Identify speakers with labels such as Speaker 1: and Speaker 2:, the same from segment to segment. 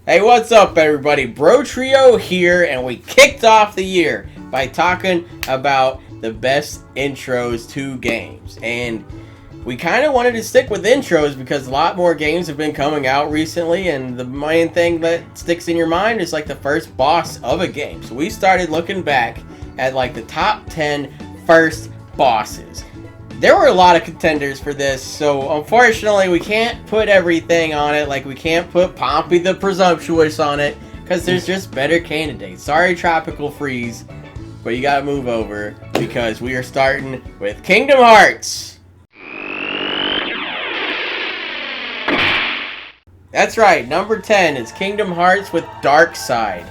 Speaker 1: Hey, what's up, everybody? Bro Trio here, and we kicked off the year by talking about the best intros to games. And we kind of wanted to stick with intros because a lot more games have been coming out recently, and the main thing that sticks in your mind is like the first boss of a game. So we started looking back at like the top 10 first bosses. There were a lot of contenders for this, so unfortunately we can't put everything on it. Like, we can't put Pompey the Presumptuous on it, because there's just better candidates. Sorry, Tropical Freeze, but you gotta move over, because we are starting with Kingdom Hearts. That's right, number 10 is Kingdom Hearts with Dark Side.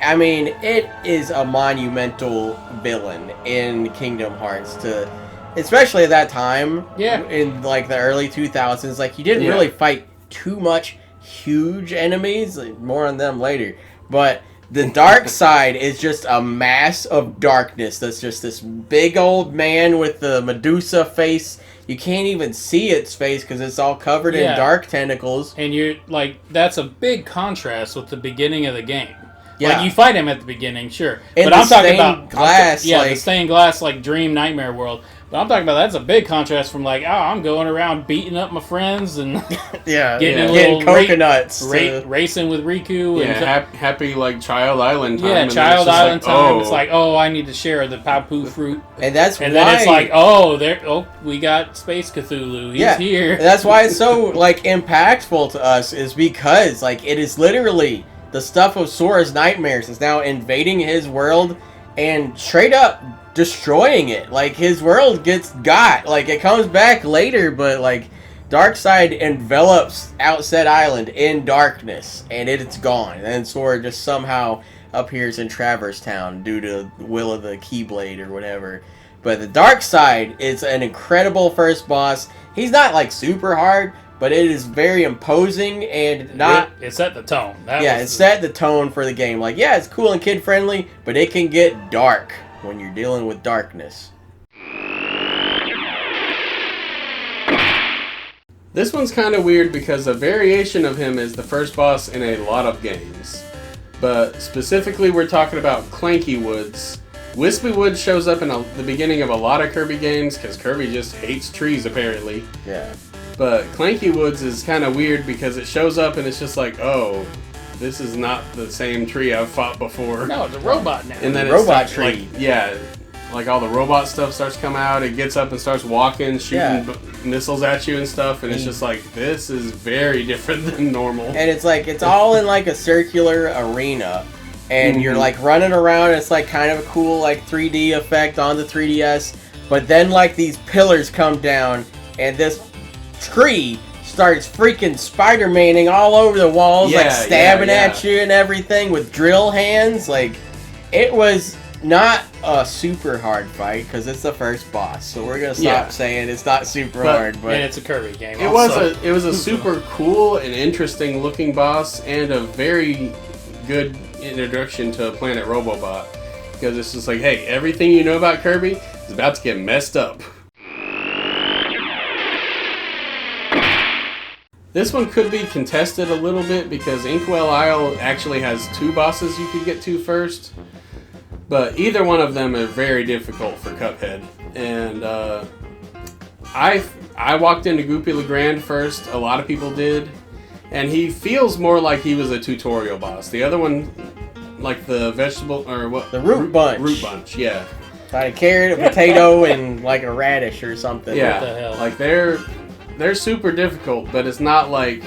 Speaker 1: I mean, it is a monumental villain in Kingdom Hearts to... Especially at that time, in like the early 2000s, like you didn't really fight too much huge enemies, like, more on them later. But the dark side is just a mass of darkness. That's just this big old man with the Medusa face. You can't even see its face because it's all covered in dark tentacles.
Speaker 2: And you're like, that's a big contrast with the beginning of the game.
Speaker 1: Yeah.
Speaker 2: Like, you fight him at the beginning, sure.
Speaker 1: And
Speaker 2: but I'm talking about
Speaker 1: glass,
Speaker 2: the stained glass, like Dream Nightmare World. But I'm talking about that's a big contrast from like, I'm going around beating up my friends and
Speaker 1: getting coconuts,
Speaker 2: racing with Riku.
Speaker 3: And happy like Child Island time.
Speaker 2: Yeah, Child Island time. It's like, I need to share the Papu fruit.
Speaker 1: And that's
Speaker 2: and
Speaker 1: why...
Speaker 2: then it's like, we got Space Cthulhu. He's here.
Speaker 1: And that's why it's so like impactful to us, is because like it is literally the stuff of Sora's nightmares is now invading his world and straight up destroying it. Like, his world gets got. Like, it comes back later, but like Darkseid envelops Outset Island in darkness and it's gone. And then Sora just somehow appears in Traverse Town due to the will of the Keyblade or whatever. But the Darkseid is an incredible first boss. He's not like super hard, but it is very imposing and not...
Speaker 2: It set the tone.
Speaker 1: It set the tone for the game. Like, yeah, it's cool and kid-friendly, but it can get dark when you're dealing with darkness.
Speaker 3: This one's kind of weird because a variation of him is the first boss in a lot of games. But specifically, we're talking about Clanky Woods. Wispy Woods shows up in the beginning of a lot of Kirby games because Kirby just hates trees, apparently.
Speaker 1: Yeah.
Speaker 3: But Clanky Woods is kind of weird because it shows up and it's just like, this is not the same tree I've fought before.
Speaker 2: No, it's a robot now.
Speaker 3: And then
Speaker 1: it's robot tree.
Speaker 3: Like all the robot stuff starts to come out. It gets up and starts walking, shooting missiles at you and stuff. And it's just like, this is very different than normal.
Speaker 1: And it's like, it's all in like a circular arena. And you're like running around. It's like kind of a cool like 3D effect on the 3DS. But then like these pillars come down and this tree starts freaking Spider-Maning all over the walls, like stabbing at you and everything with drill hands. Like, it was not a super hard fight because it's the first boss. So we're gonna stop saying it's not super hard. But
Speaker 2: and it's a Kirby game.
Speaker 3: It was a super cool and interesting looking boss and a very good introduction to Planet Robobot, because it's just like, hey, everything you know about Kirby is about to get messed up. This one could be contested a little bit because Inkwell Isle actually has two bosses you could get to first. But either one of them are very difficult for Cuphead. And I walked into Goopy LeGrand first. A lot of people did. And he feels more like he was a tutorial boss. The other one, like the vegetable, or what?
Speaker 1: The Root Bunch.
Speaker 3: Root Bunch, yeah.
Speaker 1: Like a carrot, a potato, and like a radish or something.
Speaker 3: Yeah,
Speaker 2: what the hell?
Speaker 3: Like they're super difficult, but it's not like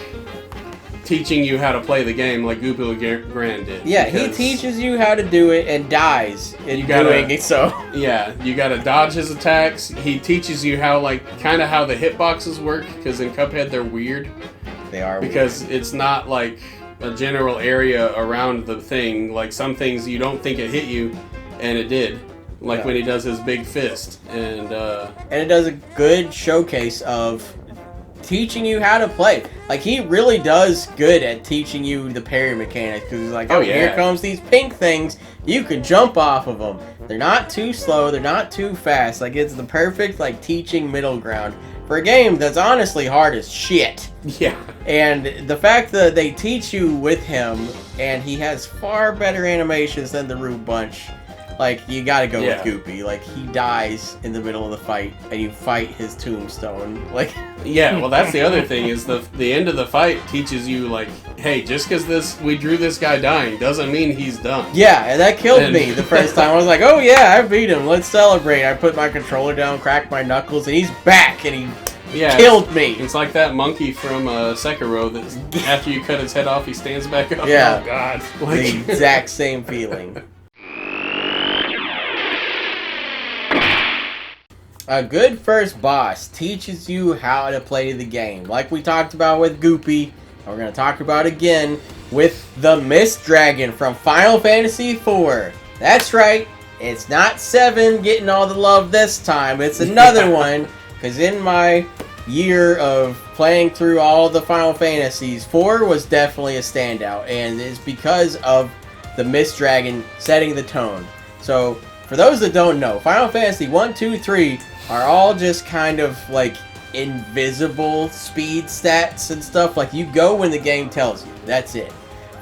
Speaker 3: teaching you how to play the game like Goopy LeGrand did.
Speaker 1: Yeah, he teaches you how to do it and dies in doing it, so...
Speaker 3: Yeah, you gotta dodge his attacks. He teaches you how, like, kind of how the hitboxes work, because in Cuphead they're weird.
Speaker 1: They are
Speaker 3: because it's not like a general area around the thing. Like, some things you don't think it hit you, and it did. Like when he does his big fist. And
Speaker 1: it does a good showcase of teaching you how to play. Like, he really does good at teaching you the parry mechanics, because he's like, here comes these pink things, you can jump off of them. They're not too slow, they're not too fast. Like, it's the perfect, like, teaching middle ground for a game that's honestly hard as shit.
Speaker 3: Yeah.
Speaker 1: And the fact that they teach you with him, and he has far better animations than the Rube Bunch. Like, you gotta go with Goopy. Like, he dies in the middle of the fight, and you fight his tombstone. Like,
Speaker 3: yeah, well, that's the other thing, is the end of the fight teaches you, like, hey, just because we drew this guy dying doesn't mean he's done.
Speaker 1: Yeah, and that killed me the first time. I was like, oh yeah, I beat him. Let's celebrate. I put my controller down, cracked my knuckles, and he's back, and he killed me.
Speaker 3: It's like that monkey from Sekiro that after you cut his head off, he stands back up.
Speaker 1: Yeah.
Speaker 2: Oh, God.
Speaker 1: The exact same feeling. A good first boss teaches you how to play the game. Like we talked about with Goopy, and we're going to talk about again with the Mist Dragon from Final Fantasy IV. That's right, it's not 7 getting all the love this time. It's another one, because in my year of playing through all the Final Fantasies, 4 was definitely a standout, and it's because of the Mist Dragon setting the tone. So, for those that don't know, Final Fantasy 1, 2, 3 are all just kind of like invisible speed stats and stuff. Like, you go when the game tells you. That's it.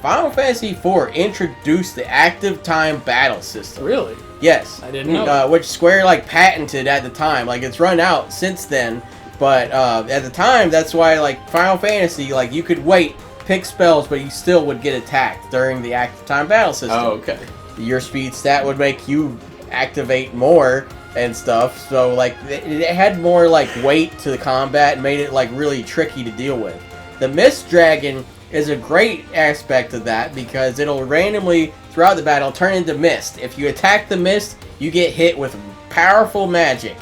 Speaker 1: Final Fantasy IV introduced the active time battle system.
Speaker 2: Really?
Speaker 1: Yes.
Speaker 2: I didn't know.
Speaker 1: Which Square like patented at the time. Like, it's run out since then. But at the time, that's why like Final Fantasy, like, you could wait, pick spells, but you still would get attacked during the active time battle system.
Speaker 3: Oh, okay.
Speaker 1: Your speed stat would make you activate more and stuff, so like it had more like weight to the combat and made it like really tricky to deal with. The Mist Dragon is a great aspect of that because it'll randomly throughout the battle turn into mist. If you attack the mist, you get hit with powerful magic.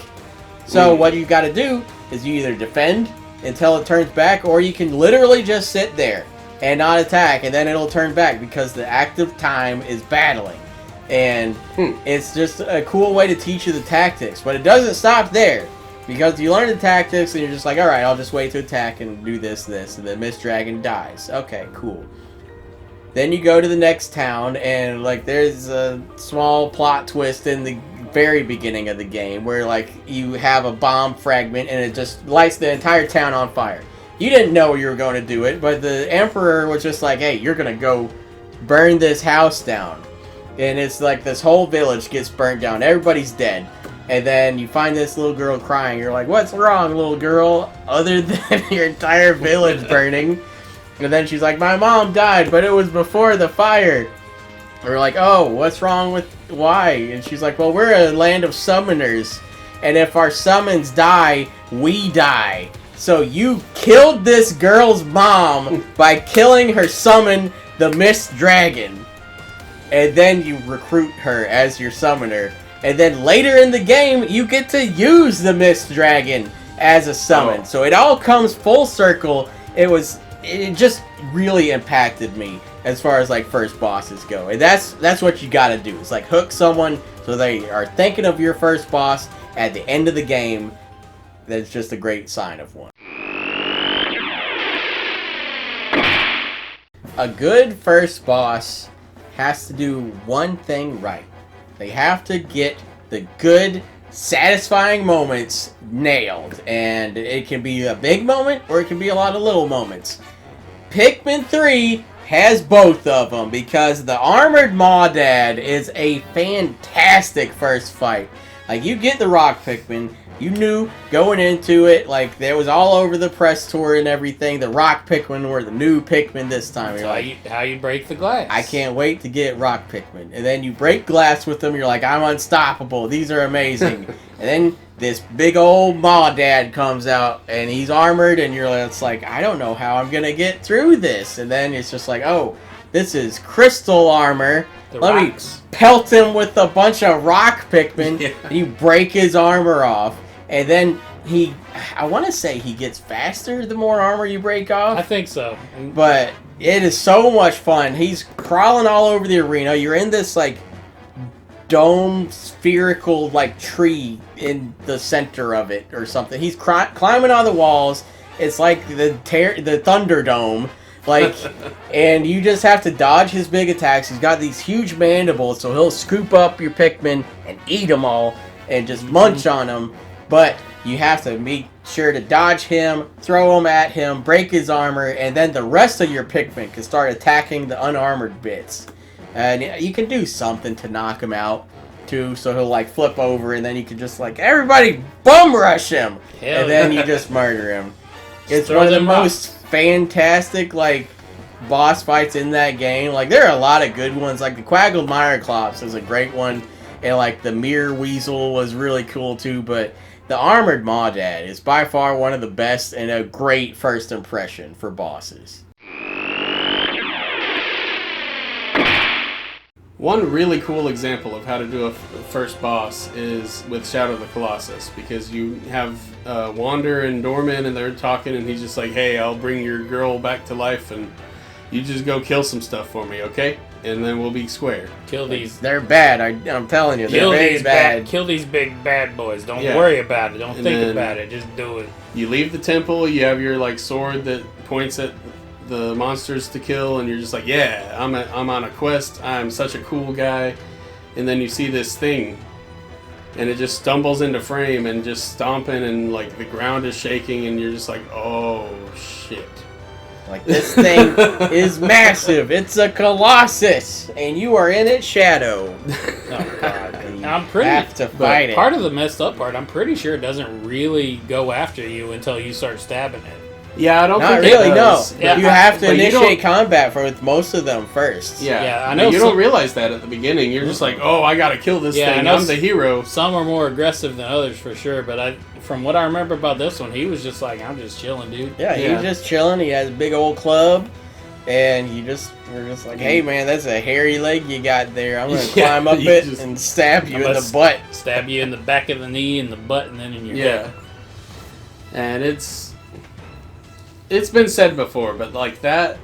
Speaker 1: So what you got to do is you either defend until it turns back, or you can literally just sit there and not attack, and then it'll turn back because the active time is battling. And it's just a cool way to teach you the tactics. But it doesn't stop there. Because you learn the tactics and you're just like, alright, I'll just wait to attack and do this, and the Mist Dragon dies. Okay, cool. Then you go to the next town, and like there's a small plot twist in the very beginning of the game where like you have a bomb fragment and it just lights the entire town on fire. You didn't know you were going to do it, but the Emperor was just like, hey, you're going to go burn this house down. And it's like this whole village gets burnt down. Everybody's dead. And then you find this little girl crying. You're like, what's wrong, little girl? Other than your entire village burning. And then she's like, my mom died, but it was before the fire. And we're like, oh, what's wrong with why? And she's like, well, we're a land of summoners. And if our summons die, we die. So you killed this girl's mom by killing her summon, the Mist Dragon. And then you recruit her as your summoner. And then later in the game, you get to use the Mist Dragon as a summon. So it all comes full circle. It just really impacted me as far as like first bosses go. And that's what you gotta do. It's like hook someone so they are thinking of your first boss at the end of the game. That's just a great sign of one. A good first boss has to do one thing right. They have to get the good, satisfying moments nailed. And it can be a big moment or it can be a lot of little moments. Pikmin 3 has both of them because the Armored Maw-Dad is a fantastic first fight. Like, you get the Rock Pikmin, you knew going into it, like, there was all over the press tour and everything, the Rock Pikmin were the new Pikmin this time. You're like,
Speaker 2: how you break the glass.
Speaker 1: I can't wait to get Rock Pikmin. And then you break glass with them, you're like, I'm unstoppable, these are amazing. And then this big old Maw-Dad comes out, and he's armored, and it's like, I don't know how I'm gonna get through this. And then it's just like, oh, this is crystal armor. Let me pelt him with a bunch of Rock Pikmin, and you break his armor off. And then I want to say he gets faster the more armor you break off.
Speaker 2: I think so.
Speaker 1: But it is so much fun. He's crawling all over the arena. You're in this, like, dome spherical, like, tree in the center of it or something. He's climbing on the walls. It's like the Thunderdome. Like, and you just have to dodge his big attacks. He's got these huge mandibles, so he'll scoop up your Pikmin and eat them all and just munch on them. But you have to make sure to dodge him, throw him at him, break his armor, and then the rest of your Pikmin can start attacking the unarmored bits. And you can do something to knock him out, too, so he'll, like, flip over, and then you can just, like, everybody bum rush him!
Speaker 2: Hell
Speaker 1: And then
Speaker 2: yeah.
Speaker 1: you just murder him. It's
Speaker 2: throw
Speaker 1: one of the
Speaker 2: them
Speaker 1: most fantastic, like, boss fights in that game. Like, there are a lot of good ones. Like, the Quagmire Clops is a great one. And, like, the Mirror Weasel was really cool, too. But the Armored Maudad is by far one of the best and a great first impression for bosses.
Speaker 3: One really cool example of how to do a first boss is with Shadow of the Colossus, because you have Wander and Dorman, and they're talking, and he's just like, hey, I'll bring your girl back to life, and you just go kill some stuff for me, okay? And then we'll be square.
Speaker 2: Kill these.
Speaker 1: They're bad. I'm telling you, they're very bad.
Speaker 2: Kill these big bad boys. Don't
Speaker 3: Yeah.
Speaker 2: worry about it. Don't
Speaker 3: And
Speaker 2: think
Speaker 3: then-
Speaker 2: about it. Just do it.
Speaker 3: You leave the temple, you have your like sword that points at the monsters to kill, and you're just like, yeah, I'm on a quest, I'm such a cool guy. And then you see this thing, and it just stumbles into frame and just stomping, and like the ground is shaking, and you're just like, oh shit.
Speaker 1: Like, this thing is massive. It's a Colossus, and you are in its shadow.
Speaker 2: Oh god.
Speaker 1: And you
Speaker 2: I'm pretty.
Speaker 1: have to fight it.
Speaker 2: Part of the messed up part, I'm pretty sure it doesn't really go after you until you start stabbing it.
Speaker 3: Yeah, I don't
Speaker 1: Not
Speaker 3: think
Speaker 1: really,
Speaker 3: it
Speaker 1: no.
Speaker 3: does.
Speaker 2: Yeah.
Speaker 1: You have to
Speaker 3: But you
Speaker 1: initiate
Speaker 3: don't-
Speaker 1: combat with most of them first.
Speaker 3: Yeah,
Speaker 2: Yeah, I
Speaker 3: but
Speaker 2: know
Speaker 3: you
Speaker 2: some-
Speaker 3: don't realize that at the beginning. You're just like, oh, I gotta kill this
Speaker 2: Yeah, I
Speaker 3: thing.
Speaker 2: know
Speaker 3: I'm the hero.
Speaker 2: Some are more aggressive than others for sure, but from what I remember about this one, he was just like, I'm just chilling, dude.
Speaker 1: Yeah,
Speaker 3: Yeah.
Speaker 1: he's just chilling. He has a big old club, and we're just like, hey man, that's a hairy leg you got there. I'm gonna
Speaker 3: Yeah,
Speaker 1: climb up
Speaker 3: you
Speaker 1: it
Speaker 3: just-
Speaker 1: and stab you in
Speaker 2: Unless-
Speaker 1: the butt.
Speaker 2: Stab you in the back of the knee, in the butt, and then in your
Speaker 3: Yeah.
Speaker 2: head.
Speaker 3: And it's been said before, but like that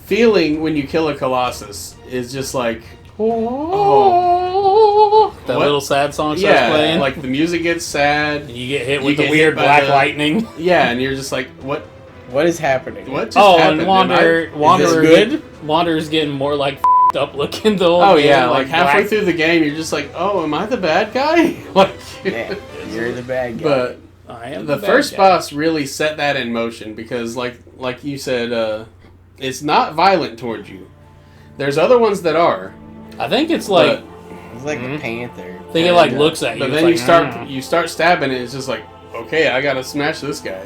Speaker 3: feeling when you kill a Colossus is just like, oh,
Speaker 2: That
Speaker 3: What?
Speaker 2: little sad song starts
Speaker 3: yeah,
Speaker 2: playing.
Speaker 3: like the music gets sad.
Speaker 2: and you get hit
Speaker 3: you
Speaker 2: with the
Speaker 3: get hit
Speaker 2: weird
Speaker 3: by
Speaker 2: black
Speaker 3: the-
Speaker 2: lightning.
Speaker 3: Yeah, and you're just like, what
Speaker 1: What is happening?
Speaker 3: just
Speaker 2: Oh,
Speaker 3: happened?
Speaker 2: and
Speaker 3: Am
Speaker 2: Wanderer,
Speaker 1: good?
Speaker 2: Wanderer's getting more like up looking the whole
Speaker 3: Oh
Speaker 2: game,
Speaker 3: yeah, like halfway
Speaker 2: black.
Speaker 3: through the game, you're just like, oh, am I the bad guy? Like,
Speaker 1: Yeah, you're the bad guy.
Speaker 3: but
Speaker 2: I am
Speaker 3: the
Speaker 2: bad
Speaker 3: first
Speaker 2: guy.
Speaker 3: boss really set that in motion, because like you said, it's not violent towards you. There's other ones that are,
Speaker 2: I think it's like
Speaker 3: but,
Speaker 1: It's like
Speaker 2: Mhm.
Speaker 1: a panther.
Speaker 2: I think it like looks at you.
Speaker 3: but
Speaker 2: it's
Speaker 3: then
Speaker 2: like,
Speaker 3: you start stabbing it. It's just like, okay, I gotta smash this guy,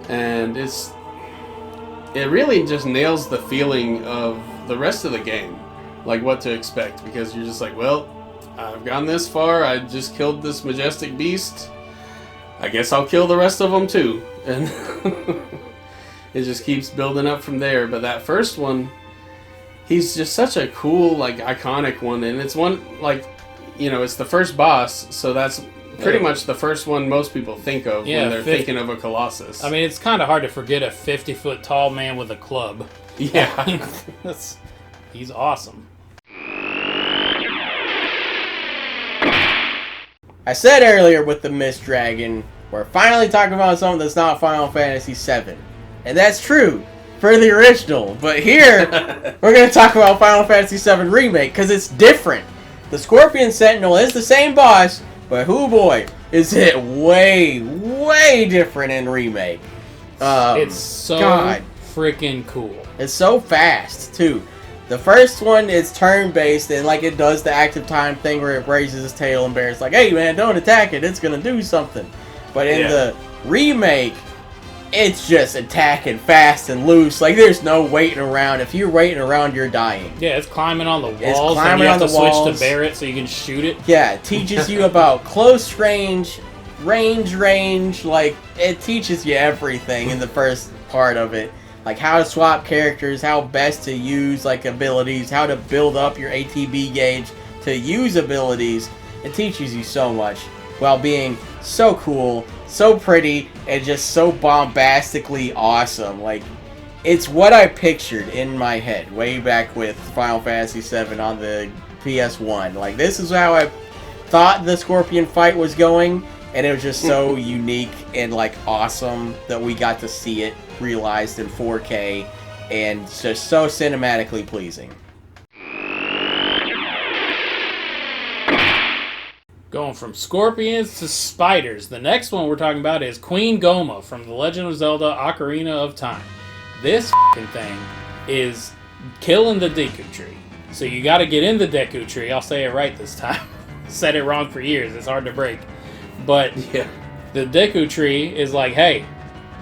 Speaker 3: and it really just nails the feeling of the rest of the game, like what to expect, because you're just like, well, I've gone this far. I just killed this majestic beast. I guess I'll kill the rest of them too, and it just keeps building up from there. But that first one, he's just such a cool, like, iconic one, and it's one, like, it's the first boss, so that's pretty much the first one most people think of
Speaker 2: Yeah,
Speaker 3: when they're thinking of a Colossus.
Speaker 2: I mean, it's kind of hard to forget a 50-foot tall man with a club.
Speaker 3: yeah.
Speaker 2: He's awesome.
Speaker 1: I said earlier with the Mist Dragon, we're finally talking about something that's not Final Fantasy VII. And that's true for the original. But here, we're going to talk about Final Fantasy VII Remake, because it's different. The Scorpion Sentinel is the same boss, but hoo boy, is it way, way different in Remake.
Speaker 2: It's so
Speaker 1: God.
Speaker 2: freaking cool.
Speaker 1: It's so fast, too. The first one is turn-based, and like it does the active time thing where it raises its tail and bears like, hey man, don't attack it, it's gonna do something. But in the remake, it's just attacking fast and loose. Like, there's no waiting around. If you're waiting around, you're dying.
Speaker 2: Yeah, it's climbing on the
Speaker 1: It's
Speaker 2: walls, and
Speaker 1: climbing
Speaker 2: you have
Speaker 1: on
Speaker 2: to
Speaker 1: the
Speaker 2: switch
Speaker 1: walls.
Speaker 2: to Barret so you can shoot it.
Speaker 1: Yeah, it teaches you about close range, like, it teaches you everything in the first part of it. Like, how to swap characters, how best to use, like, abilities, how to build up your ATB gauge to use abilities. It teaches you so much while being so cool, so pretty, and just so bombastically awesome. Like, it's what I pictured in my head way back with Final Fantasy VII on the PS1. Like, this is how I thought the Scorpion fight was going, and it was just so unique and, like, awesome that we got to see it realized in 4K, and just so cinematically pleasing.
Speaker 2: Going from scorpions to spiders. The next one we're talking about is Queen Goma from The Legend of Zelda Ocarina of Time. This thing is killing the Deku Tree. So you got to get in the Deku Tree. I'll say it right this time. Said it wrong for years. It's hard to break. But the Deku Tree is like, hey,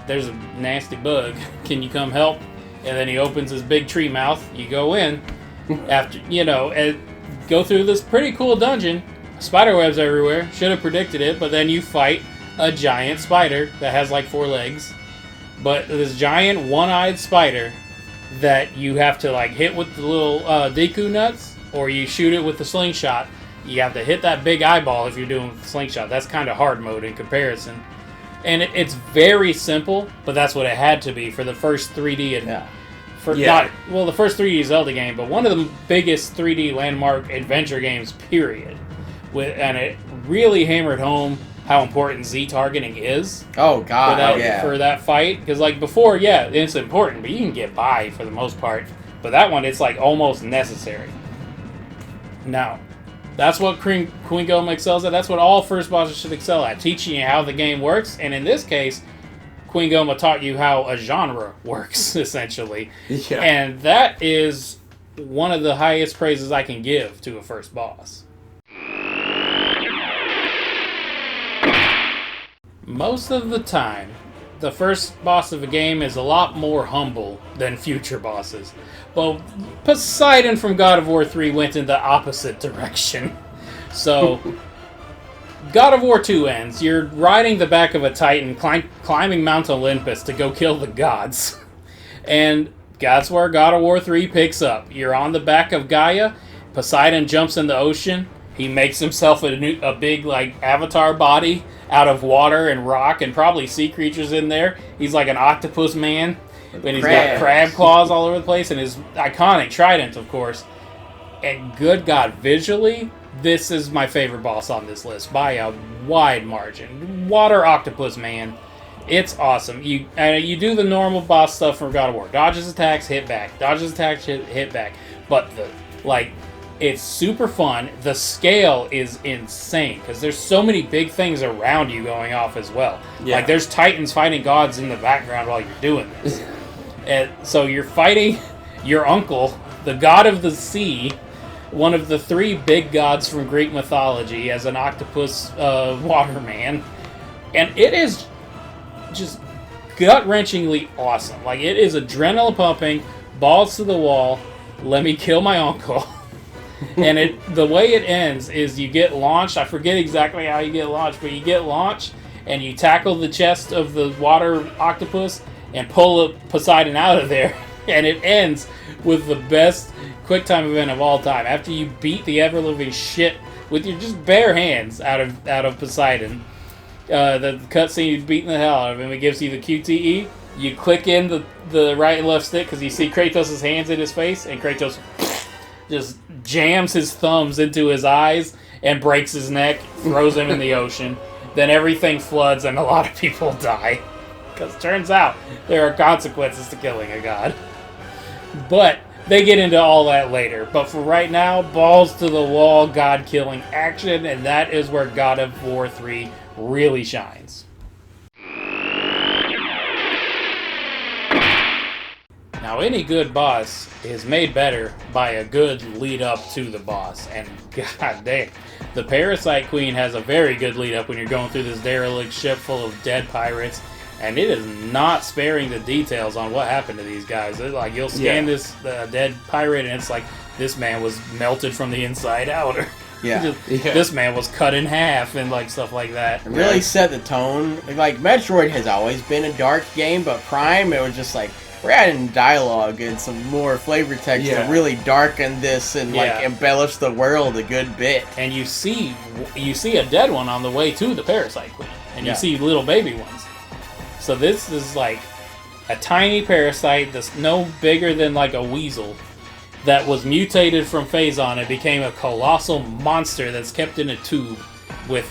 Speaker 2: there's a nasty bug. Can you come help? And then he opens his big tree mouth. You go in. After, and go through this pretty cool dungeon. Spiderwebs everywhere. Should have predicted it, but then you fight a giant spider that has like 4 legs. But this giant one-eyed spider that you have to like hit with the little Deku nuts, or you shoot it with the slingshot. You have to hit that big eyeball if you're doing slingshot. That's kind of hard mode in comparison. And it's very simple, but that's what it had to be for the first 3D the first 3D Zelda game, but one of the biggest 3D landmark adventure games, period. And it really hammered home how important Z targeting is.
Speaker 1: Oh God,
Speaker 2: for that fight, because like before, it's important, but you can get by for the most part. But that one, it's like almost necessary. Now, that's what Queen Goma excels at. That's what all first bosses should excel at, teaching you how the game works. And in this case, Queen Goma taught you how a genre works, essentially. Yeah. And that is one of the highest praises I can give to a first boss. Most of the time, the first boss of a game is a lot more humble than future bosses. But Poseidon from God of War 3 went in the opposite direction. So, God of War 2 ends. You're riding the back of a Titan, climbing Mount Olympus to go kill the gods. And that's where God of War 3 picks up. You're on the back of Gaia. Poseidon jumps in the ocean. He makes himself a big, like, avatar body out of water and rock and probably sea creatures in there. He's like an octopus man. And he's got crab claws all over the place. And his iconic trident, of course. And good God, visually, this is my favorite boss on this list by a wide margin. Water octopus man. It's awesome. You do the normal boss stuff from God of War. Dodges attacks, hit back. Dodges attacks, hit back. But it's super fun. The scale is insane because there's so many big things around you going off as well. Yeah. Like there's titans fighting gods in the background while you're doing this. And so you're fighting your uncle, the god of the sea, one of the 3 big gods from Greek mythology, as an octopus water man. And it is just gut-wrenchingly awesome. Like, it is adrenaline pumping, balls to the wall, let me kill my uncle. And the way it ends is you get launched. I forget exactly how you get launched, but you get launched and you tackle the chest of the water octopus and pull Poseidon out of there. And it ends with the best quick time event of all time. After you beat the ever-living shit with your just bare hands out of Poseidon, the cutscene, you're beating the hell out of him. It gives you the QTE. You click in the right and left stick because you see Kratos' hands in his face, and Kratos just jams his thumbs into his eyes and breaks his neck, throws him in the ocean. Then everything floods and a lot of people die. Because it turns out there are consequences to killing a god. But they get into all that later. But for right now, balls to the wall, god-killing action, and that is where God of War 3 really shines. Now, any good boss is made better by a good lead-up to the boss. And god damn, the Parasite Queen has a very good lead-up when you're going through this derelict ship full of dead pirates. And it is not sparing the details on what happened to these guys. It's like, you'll scan this dead pirate, and it's like, this man was melted from the inside out. Or this man was cut in half, and like stuff like that.
Speaker 1: It really set the tone. Like, Metroid has always been a dark game, but Prime, it was just like, we're adding dialogue and some more flavor text to really darken this and like embellish the world a good bit.
Speaker 2: And you see a dead one on the way to the Parasite Queen, and you see little baby ones. So this is like a tiny parasite that's no bigger than like a weasel that was mutated from Phazon and became a colossal monster that's kept in a tube with,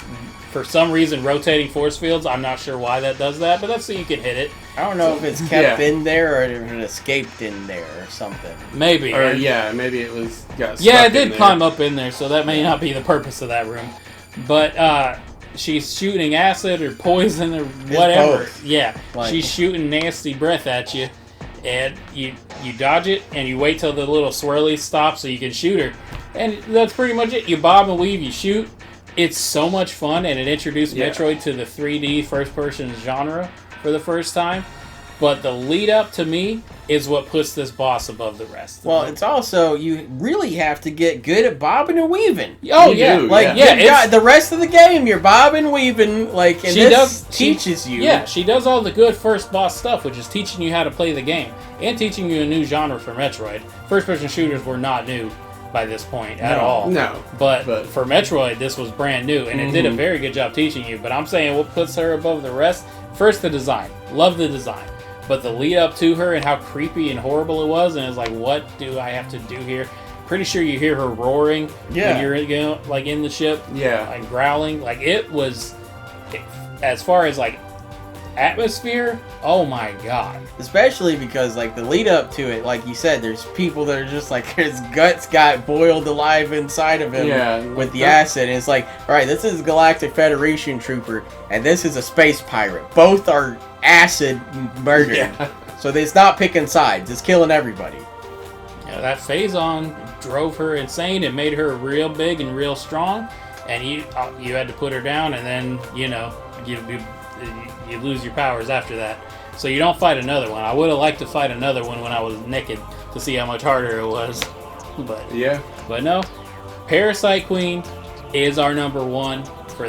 Speaker 2: for some reason, rotating force fields. I'm not sure why that does that, but that's so you can hit it.
Speaker 1: I don't know if it's kept in there or if it escaped in there or something.
Speaker 2: Maybe.
Speaker 3: Or maybe it was got stuck
Speaker 2: it did climb up in there, so that may not be the purpose of that room. But she's shooting acid or poison or whatever.
Speaker 1: both.
Speaker 2: Yeah,
Speaker 1: Like-
Speaker 2: she's shooting nasty breath at you, and you dodge it, and you wait till the little swirly stops so you can shoot her. And that's pretty much it. You bob and weave, you shoot. It's so much fun, and it introduced Metroid to the 3D first-person genre for the first time. But the lead-up, to me, is what puts this boss above the rest.
Speaker 1: Well, it's also, you really have to get good at bobbing and weaving.
Speaker 2: Oh,
Speaker 3: You
Speaker 2: yeah.
Speaker 3: do,
Speaker 1: Like,
Speaker 2: Yeah,
Speaker 1: you've got the rest of the game, you're bobbing, weaving, like, and this teaches you.
Speaker 2: Yeah, she does all the good first boss stuff, which is teaching you how to play the game and teaching you a new genre for Metroid. First-person shooters were not new by this point at all.
Speaker 3: No.
Speaker 2: But
Speaker 3: But-
Speaker 2: for Metroid, this was brand new, and it did a very good job teaching you. But I'm saying what puts her above the rest, first, the design. Love the design. But the lead up to her and how creepy and horrible it was, and it's like, what do I have to do here? Pretty sure you hear her roaring when you're in the ship,
Speaker 3: Yeah.
Speaker 2: like growling. Like it was, as far as like atmosphere, oh my god.
Speaker 1: Especially because, like, the lead up to it, like you said, there's people that are just like, his guts got boiled alive inside of him with the acid. And it's like, all right, this is a Galactic Federation trooper, and this is a space pirate. Both are acid murdered.
Speaker 3: Yeah.
Speaker 1: So it's not picking sides. It's killing everybody.
Speaker 2: Yeah, that phase-on drove her insane. It made her real big and real strong. And you had to put her down, and then, you lose your powers after that. So you don't fight another one. I would have liked to fight another one when I was naked to see how much harder it was. But no, Parasite Queen is our number one for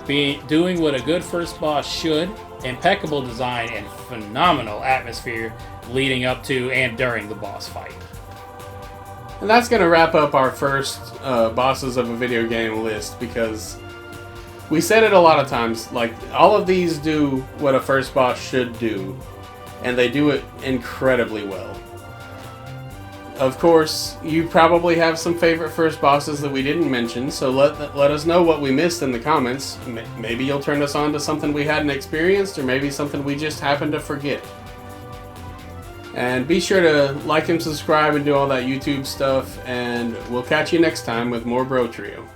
Speaker 2: doing what a good first boss should. Impeccable design and phenomenal atmosphere leading up to and during the boss fight.
Speaker 3: And that's going to wrap up our first bosses of a video game list, because we said it a lot of times, like, all of these do what a first boss should do, and they do it incredibly well. Of course, you probably have some favorite first bosses that we didn't mention, so let us know what we missed in the comments. Maybe you'll turn us on to something we hadn't experienced, or maybe something we just happened to forget. And be sure to like and subscribe and do all that YouTube stuff, and we'll catch you next time with more Bro Trio.